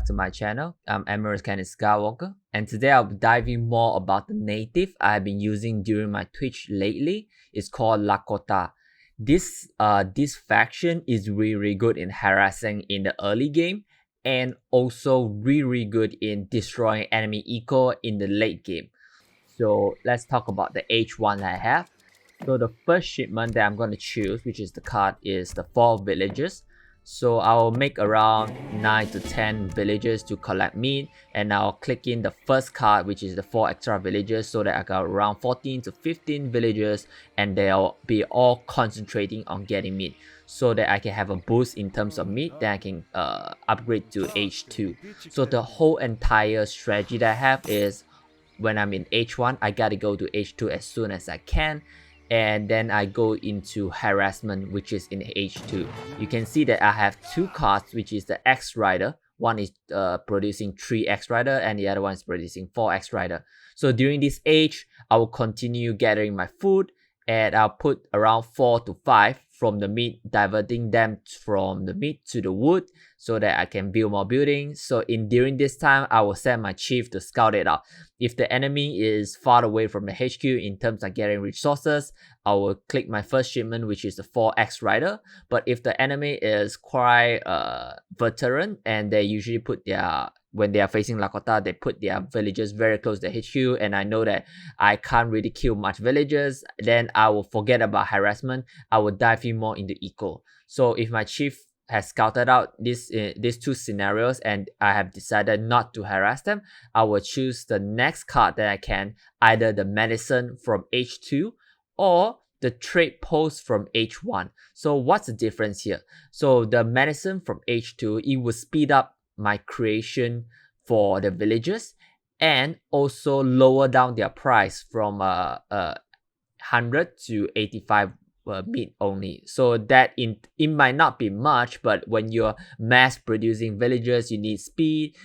back to my channel. I'm Emirates Skywalker, and today I'll be diving more about the native I've been using during my Twitch lately. It's called Lakota. This faction is really good in harassing in the early game, and also really good in destroying enemy eco in the late game. So let's talk about the H1 I have. So the first shipment that I'm going to choose, which is the card, is the 4 villages. So I'll make around 9 to 10 villages to collect meat, and I'll click in the first card, which is the 4 extra villages, so that I got around 14 to 15 villages, and they'll be all concentrating on getting meat, so that I can have a boost in terms of meat. Then I can upgrade to H2. So the whole entire strategy that I have is, when I'm in H1, I gotta go to H2 as soon as I can. And then I go into harassment, which is in H2. You can see that I have 2 cards, which is the X Rider. One is producing 3 X Rider, and the other one is producing 4 X Rider. So during this age, I will continue gathering my food, and I'll put around 4 to 5 from the meat, diverting them from the meat to the wood, so that I can build more buildings. So during this time, I will send my chief to scout it out. If the enemy is far away from the HQ in terms of getting resources, I will click my first shipment, which is the 4 X Rider. But if the enemy is quite veteran, and they usually put their, when they are facing Lakota, they put their villages very close to the HQ, and I know that I can't really kill much villagers, then I will forget about harassment. I will dive in more into eco. So if my chief has scouted out these 2 scenarios and I have decided not to harass them, I will choose the next card that I can, either the medicine from H2 or the trade post from H1. So what's the difference here? So the medicine from H2, it will speed up my creation for the villagers, and also lower down their price from 100 to 85 meat only. So that it might not be much, but when you're mass producing villagers, you need speed,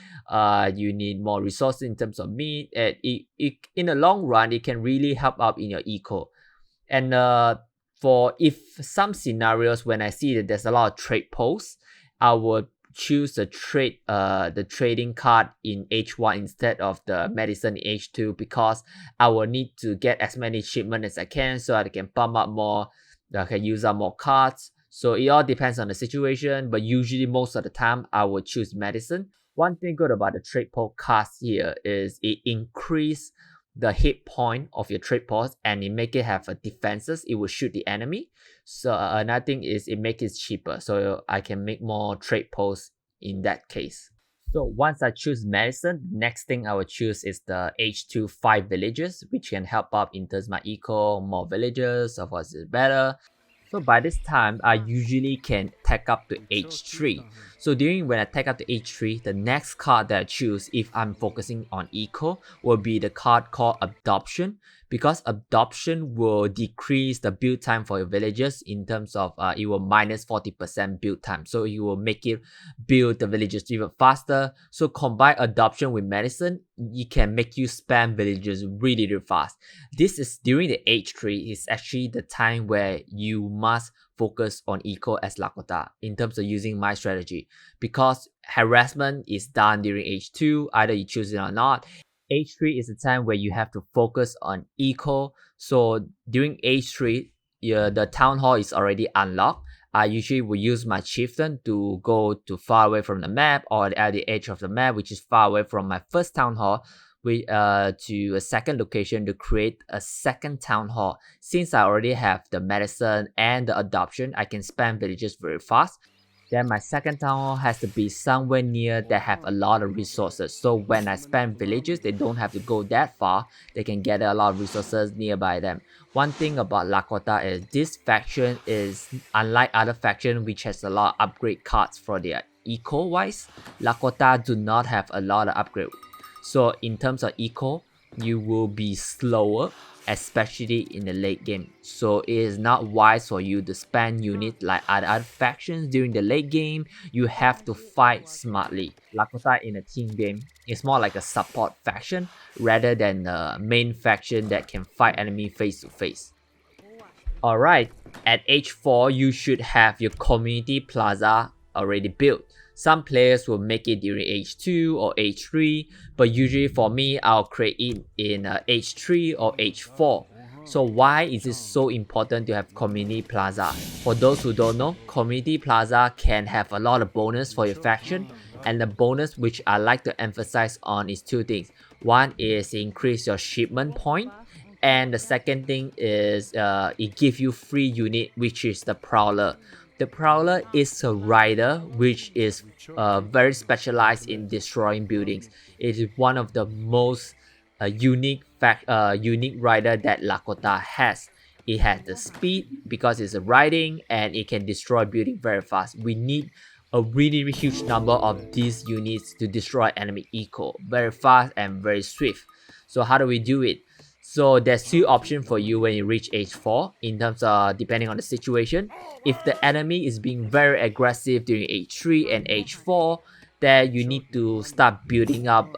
you need more resources in terms of meat, and in the long run, it can really help out in your eco. And for some scenarios, when I see that there's a lot of trade posts, I would choose the trading card in H1 instead of the medicine in H2, because I will need to get as many shipments as I can, so I can pump up more, I can use up more cards. So it all depends on the situation, but usually most of the time I will choose medicine. One thing good about the trade post cards here is it increase the hit point of your trade post, and it make it have a defenses. It will shoot the enemy. So another thing is it make it cheaper, so I can make more trade posts in that case. So once I choose medicine, next thing I will choose is the H2 5 villages, which can help up in terms of my eco. More villagers, of course, is better. So by this time, I usually can tech up to H3. So when I tech up to H3, the next card that I choose, if I'm focusing on eco, will be the card called Adoption, because Adoption will decrease the build time for your villagers in terms of it will minus 40% build time. So it will make it build the villagers even faster. So combine Adoption with medicine, it can make you spam villagers really fast. This is during the H3, is actually the time where you must focus on eco as Lakota in terms of using my strategy, because harassment is done during H2, either you choose it or not. H3 is the time where you have to focus on eco. So during H3, the town hall is already unlocked. I usually will use my chieftain to go to far away from the map, or at the edge of the map, which is far away from my first town hall, to a second location to create a second town hall. Since I already have the medicine and the adoption, I can spam villages very fast. Then my second town hall has to be somewhere near that have a lot of resources. So when I spam villages, they don't have to go that far. They can get a lot of resources nearby them. One thing about Lakota is this faction is unlike other factions which has a lot of upgrade cards for their eco wise. Lakota do not have a lot of upgrade. So in terms of eco, you will be slower, especially in the late game. So it is not wise for you to spam units like other factions during the late game. You have to fight smartly. Lakota in a team game is more like a support faction rather than a main faction that can fight enemy face to face. Alright, at H4 you should have your community plaza already built. Some players will make it during age 2 or age 3, but usually for me, I'll create it in age 3 or age 4. So why is it so important to have Community Plaza? For those who don't know, Community Plaza can have a lot of bonus for your faction, and the bonus which I like to emphasize on is two things. One is increase your shipment point, and the second thing is it gives you free unit, which is the Prowler. The Prowler is a rider which is very specialized in destroying buildings. It is one of the most unique rider that Lakota has. It has the speed because it's a riding, and it can destroy building very fast. We need a really huge number of these units to destroy enemy eco very fast and very swift. So how do we do it? So there's two options for you when you reach age 4 in terms of depending on the situation. If the enemy is being very aggressive during age 3 and age 4, then you need to start building up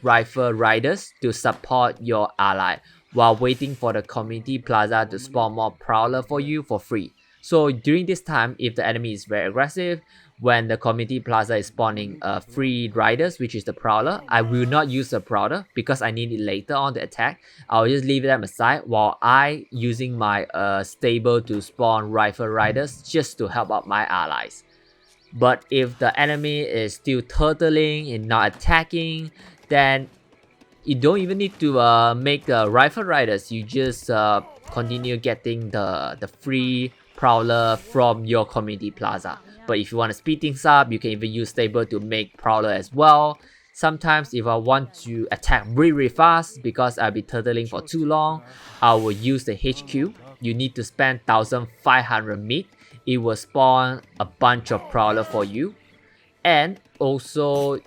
rifle riders to support your ally while waiting for the Community Plaza to spawn more Prowler for you for free. So during this time, if the enemy is very aggressive, when the Community Plaza is spawning free riders, which is the Prowler, I will not use the Prowler because I need it later on to attack. I'll just leave them aside while I using my stable to spawn rifle riders just to help out my allies. But if the enemy is still turtling and not attacking, then you don't even need to make rifle riders. You just continue getting the free Prowler from your Community Plaza. But if you want to speed things up, you can even use stable to make Prowler as well. Sometimes if I want to attack really fast because I'll be turtling for too long, I will use the HQ. You need to spend 1500 meat. It will spawn a bunch of Prowler for you. And also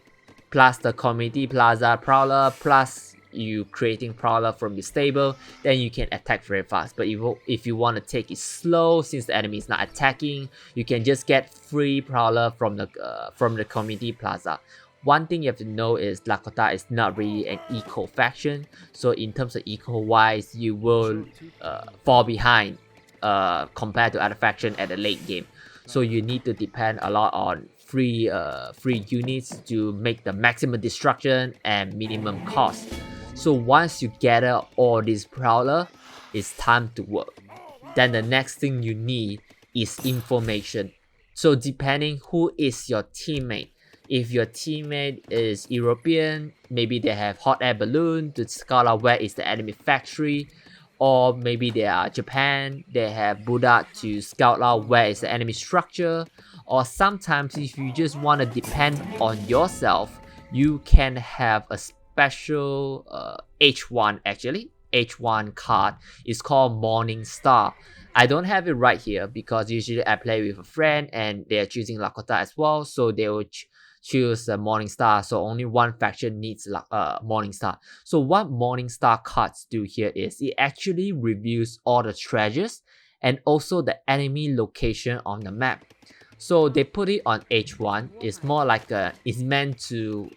plus the Community Plaza Prowler plus you creating Prowler from your stable, then you can attack very fast. But if you want to take it slow, since the enemy is not attacking, you can just get free Prowler from the Community Plaza. One thing you have to know is Lakota is not really an eco faction, so in terms of eco wise, you will fall behind compared to other faction at the late game. So you need to depend a lot on free units to make the maximum destruction and minimum cost. So once you gather all these Prowler, it's time to work. Then the next thing you need is information. So depending who is your teammate. If your teammate is European, maybe they have hot air balloon to scout out where is the enemy factory. Or maybe they are Japan, they have Buddha to scout out where is the enemy structure. Or sometimes if you just want to depend on yourself, you can have a special H1 actually. H1 card is called Morning Star. I don't have it right here because usually I play with a friend and they are choosing Lakota as well, so they will choose Morning Star. So only one faction needs Morning Star. So what Morning Star cards do here is it actually reviews all the treasures and also the enemy location on the map. So they put it on H1. It's more like it's meant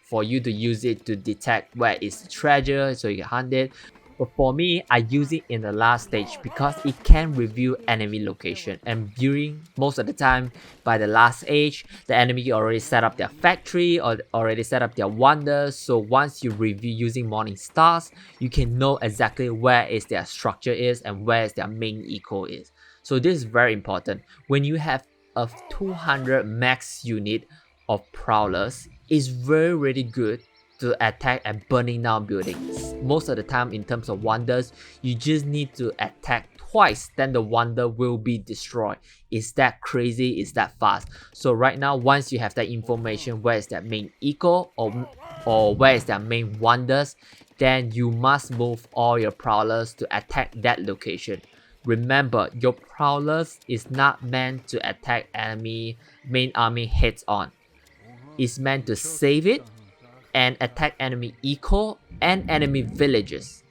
for you to use it to detect where is the treasure so you can hunt it. But for me, I use it in the last stage because it can review enemy location, and during most of the time by the last age, the enemy already set up their factory or already set up their wonders. So once you review using Morning Stars, you can know exactly where is their structure is and where is their main eco is. So this is very important. When you have a 200 max unit of Prowlers, it's very good to attack and burning down buildings. Most of the time in terms of wonders, you just need to attack twice, then the wonder will be destroyed. Is that crazy? Is that fast? So right now, once you have that information, where is their main eco or where is their main wonders, then you must move all your Prowlers to attack that location. Remember, your Prowlers is not meant to attack enemy main army heads on. It's meant to save it and attack enemy eco and enemy villages.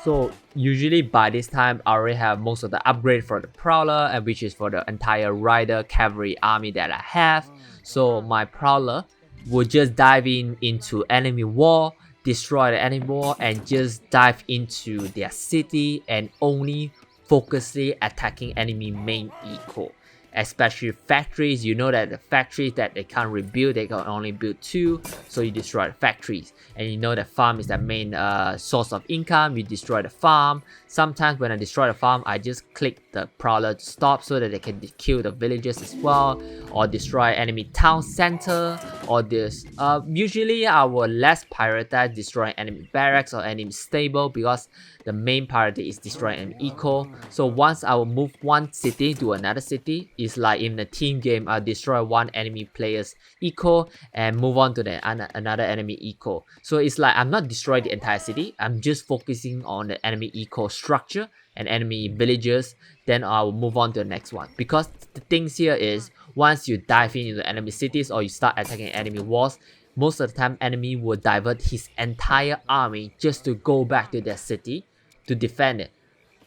So usually by this time I already have most of the upgrade for the Prowler, and which is for the entire rider cavalry army that I have. So my Prowler will just dive into enemy wall, destroy the enemy wall, and just dive into their city and only focusly attacking enemy main eco. especially factories. You know that the factories that they can't rebuild, they can only build 2, so you destroy the factories. And you know that farm is the main source of income, you destroy the farm. Sometimes when I destroy the farm, I just click the prowler to stop so that they can kill the villagers as well, or destroy enemy town center, or this. Usually I will less prioritize destroying enemy barracks or enemy stable, because the main priority is destroying enemy eco. So once I will move one city to another city, it's like in the team game, I'll destroy one enemy player's eco and move on to the another enemy eco. So it's like I'm not destroying the entire city, I'm just focusing on the enemy eco structure and enemy villagers, then I'll move on to the next one. Because the things here is, once you dive into enemy cities or you start attacking enemy walls, most of the time enemy will divert his entire army just to go back to their city to defend it.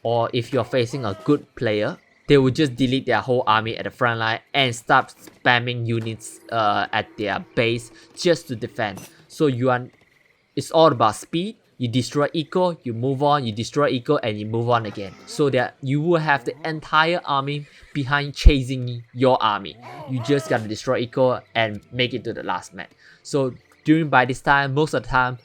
Or if you're facing a good player, they will just delete their whole army at the front line and start spamming units at their base just to defend. So it's all about speed. You destroy eco, you move on, you destroy eco, and you move on again. So that you will have the entire army behind chasing your army. You just gotta destroy eco and make it to the last match. So by this time, most of the time,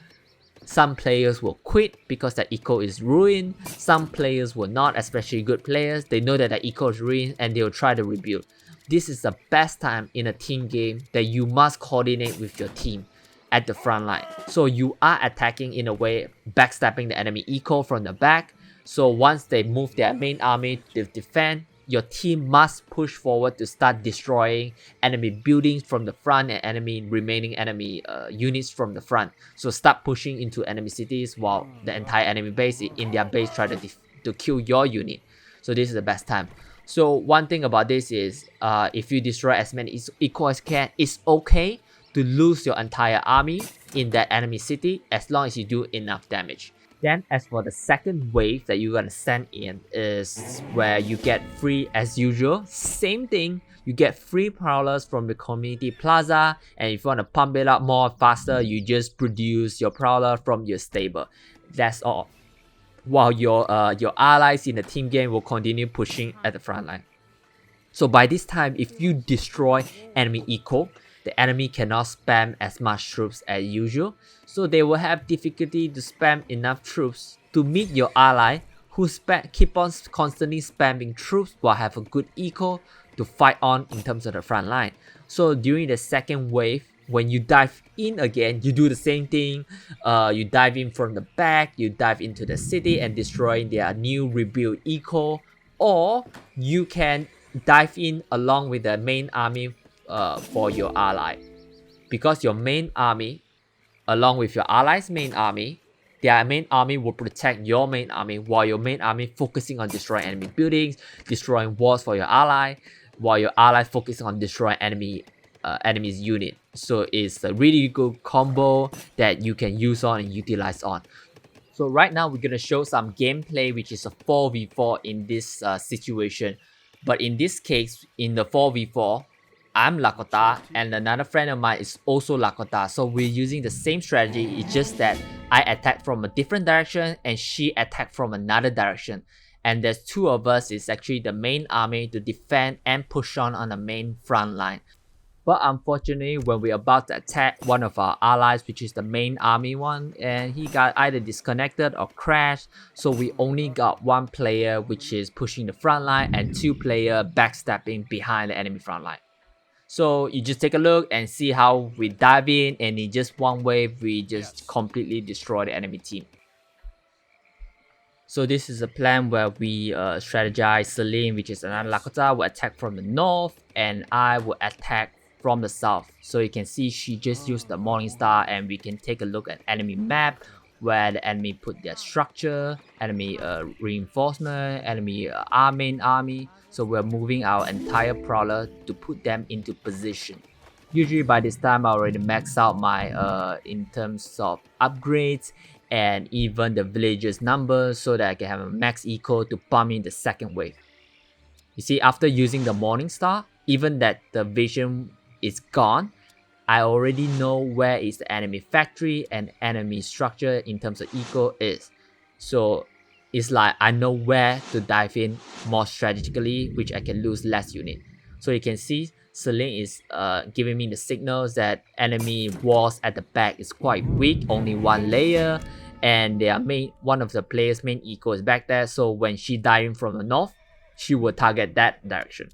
some players will quit because their eco is ruined. Some players will not, especially good players. They know that their eco is ruined and they will try to rebuild. This is the best time in a team game that you must coordinate with your team at the front line. So you are attacking in a way, backstabbing the enemy eco from the back. So once they move their main army to defend, your team must push forward to start destroying enemy buildings from the front and remaining enemy units from the front. So start pushing into enemy cities while the entire enemy base in their base try to kill your unit. So this is the best time. So one thing about this is, if you destroy as many eco as can, it's okay to lose your entire army in that enemy city as long as you do enough damage. Then as for the second wave that you're gonna send in is where you get free, as usual, same thing, you get free prowlers from the community plaza, and if you want to pump it up more faster, you just produce your prowler from your stable. That's all. While your allies in the team game will continue pushing at the front line. So by this time, if you destroy enemy eco, the enemy cannot spam as much troops as usual, so they will have difficulty to spam enough troops to meet your ally who keep on constantly spamming troops while have a good eco to fight on in terms of the front line. So during the second wave, when you dive in again, you do the same thing. You dive in from the back, you dive into the city and destroy their new rebuild eco, or you can dive in along with the main army for your ally, because your main army along with your allies main army, their main army will protect your main army while your main army focusing on destroying enemy buildings, destroying walls for your ally, while your ally focusing on destroying enemy's unit. So it's a really good combo that you can use on and utilize on. So right now we're gonna show some gameplay which is a 4v4 in this situation. But in this case, in the 4v4, I'm Lakota and another friend of mine is also Lakota. So we're using the same strategy, it's just that I attack from a different direction and she attacked from another direction. And there's two of us, is actually the main army to defend and push on the main front line. But unfortunately, when we're about to attack one of our allies, which is the main army one, and he got either disconnected or crashed, so we only got one player which is pushing the front line and two players backstabbing behind the enemy front line. So you just take a look and see how we dive in, and in just one wave, we just completely destroy the enemy team. So this is a plan where we strategize. Celine, which is another Lakota, will attack from the north, and I will attack from the south. So you can see she just used the Morning Star, and we can take a look at enemy map where the enemy put their structure, enemy reinforcement, enemy main army. So we're moving our entire prowler to put them into position. Usually by this time I already maxed out my in terms of upgrades and even the villagers numbers, so that I can have a max eco to pump in the second wave. You see, after using the Morning Star, even that the vision is gone, I already know where is the enemy factory and enemy structure in terms of eco is. So it's like I know where to dive in more strategically, which I can lose less unit. So you can see Celine is giving me the signals that enemy walls at the back is quite weak, only one layer, and one of the players' main eco is back there. So when she diving from the north, she will target that direction.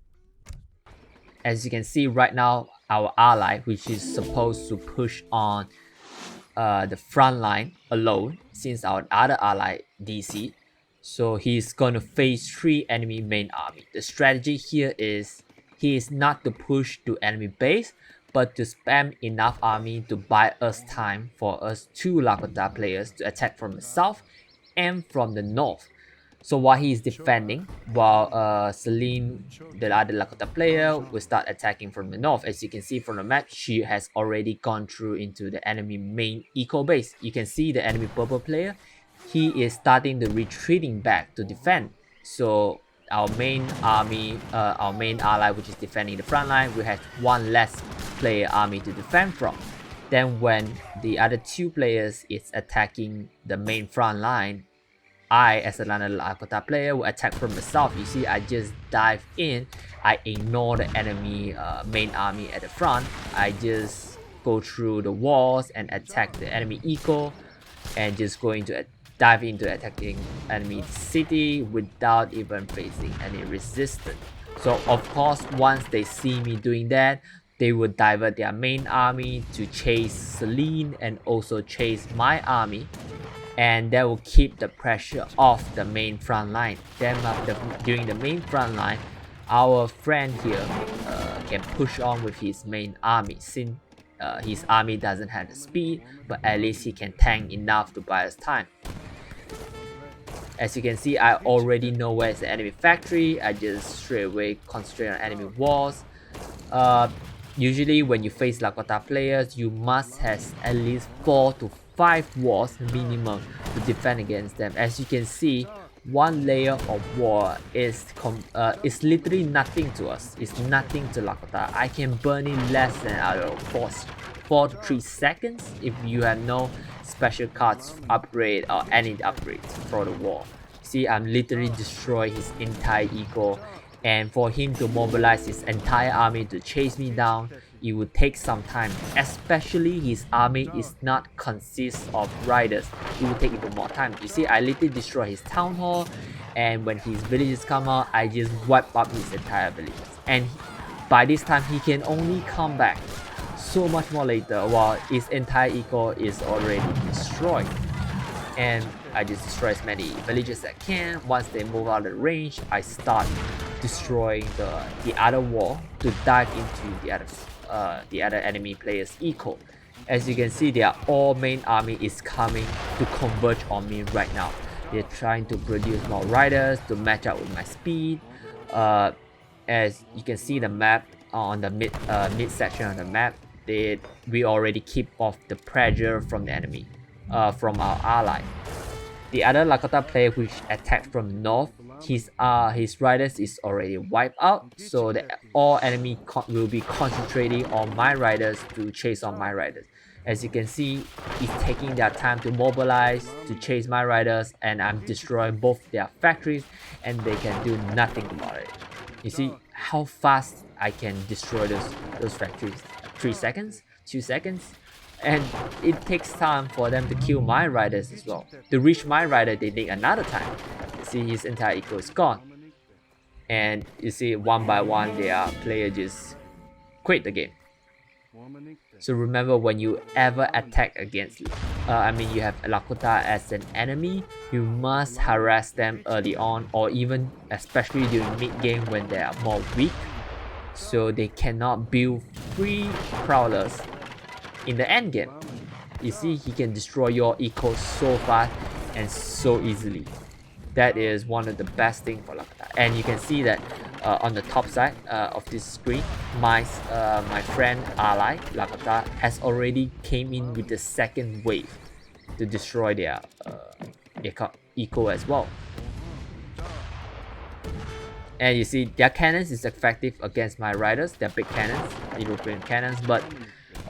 As you can see right now, our ally, which is supposed to push on the front line alone, since our other ally DC, so he's gonna face 3 enemy main army. The strategy here is he is not to push to enemy base, but to spam enough army to buy us time for us 2 Lakota players to attack from the south and from the north. So while he is defending, while Celine, the other Lakota player, will start attacking from the north. As you can see from the map, she has already gone through into the enemy main eco base. You can see the enemy purple player, he is starting to retreating back to defend. So our main army, our main ally, which is defending the front line, will have 1 less player army to defend from. Then when the other 2 players is attacking the main front line, I, as another Lakota player, will attack from the south. You see, I just dive in. I ignore the enemy main army at the front. I just go through the walls and attack the enemy eco, and just going to dive into attacking enemy city without even facing any resistance. So of course, once they see me doing that, they will divert their main army to chase Celine and also chase my army, and that will keep the pressure off the main front line. Then during the main front line, our friend here can push on with his main army, since his army doesn't have the speed, but at least he can tank enough to buy us time. As you can see, I already know where's the enemy factory. I just straight away concentrate on enemy walls. Usually when you face Lakota players, you must have at least 4 to 5 walls minimum to defend against them. As you can see, 1 layer of wall is literally nothing to us. It's nothing to Lakota. I can burn it less than, I don't know, 4 to 3 seconds if you have no special cards upgrade or any upgrades for the wall. See, I'm literally destroying his entire eco, and for him to mobilize his entire army to chase me down, it would take some time. Especially his army is not consist of riders. It will take even more time. You see, I literally destroy his town hall, and when his villages come out, I just wipe up his entire villages. And by this time, he can only come back so much more later, while his entire eco is already destroyed. And I just destroy as many villages as I can. Once they move out of the range, I start destroying the other wall to dive into the other enemy players' eco. As you can see, their all main army is coming to converge on me right now. They're trying to produce more riders to match up with my speed. As you can see the map on the mid section of the map, we already keep off the pressure from the enemy, from our ally. The other Lakota player which attacked from north, his riders is already wiped out, so all enemy will be concentrating on my riders to chase on my riders. As you can see, it's taking their time to mobilize to chase my riders, and I'm destroying both their factories, and they can do nothing about it. You see how fast I can destroy those factories? 3 seconds, 2 seconds. And it takes time for them to kill my riders as well. To reach my rider, they take another time. You see, his entire eco is gone. And you see, one by one, their player just quit the game. So remember, when you ever attack against, you have Lakota as an enemy, you must harass them early on, or even especially during mid game when they are more weak, so they cannot build free prowlers in the end game. You see, he can destroy your eco so fast and so easily. That is one of the best things for Lakota. And you can see that on the top side of this screen, my friend ally Lakota has already came in with the second wave to destroy their eco as well. And you see, their cannons is effective against my riders. They're big cannons, European cannons, but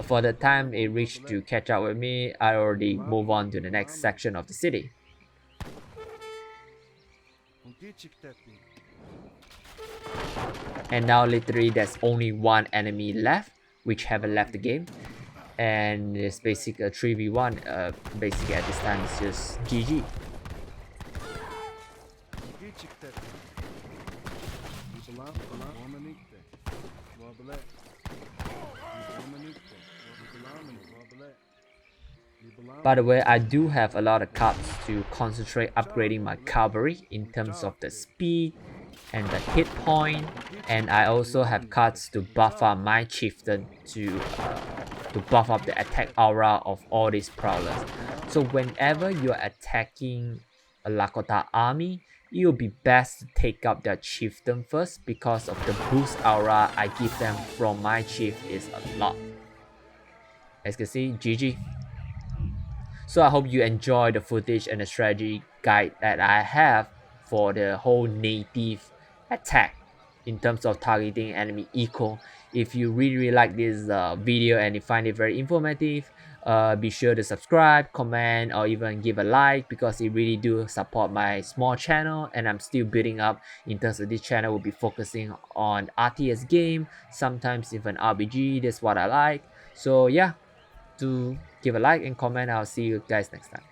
for the time it reached to catch up with me, I already move on to the next section of the city. And now literally there's only one enemy left, which haven't left the game. And it's basically a 3v1. Basically at this time it's just GG. By the way, I do have a lot of cards to concentrate upgrading my cavalry in terms of the speed and the hit point, and I also have cards to buff up my chieftain to buff up the attack aura of all these prowlers. So whenever you're attacking a Lakota army, it will be best to take up their chieftain first, because of the boost aura I give them from my chief is a lot. As you can see, GG. So I hope you enjoy the footage and the strategy guide that I have for the whole native attack in terms of targeting enemy eco. If you really like this video and you find it very informative, be sure to subscribe, comment, or even give a like, because it really do support my small channel, and I'm still building up in terms of this channel. Will be focusing on RTS game, sometimes even RPG. That's what I like. So yeah, do give a like and comment. I'll see you guys next time.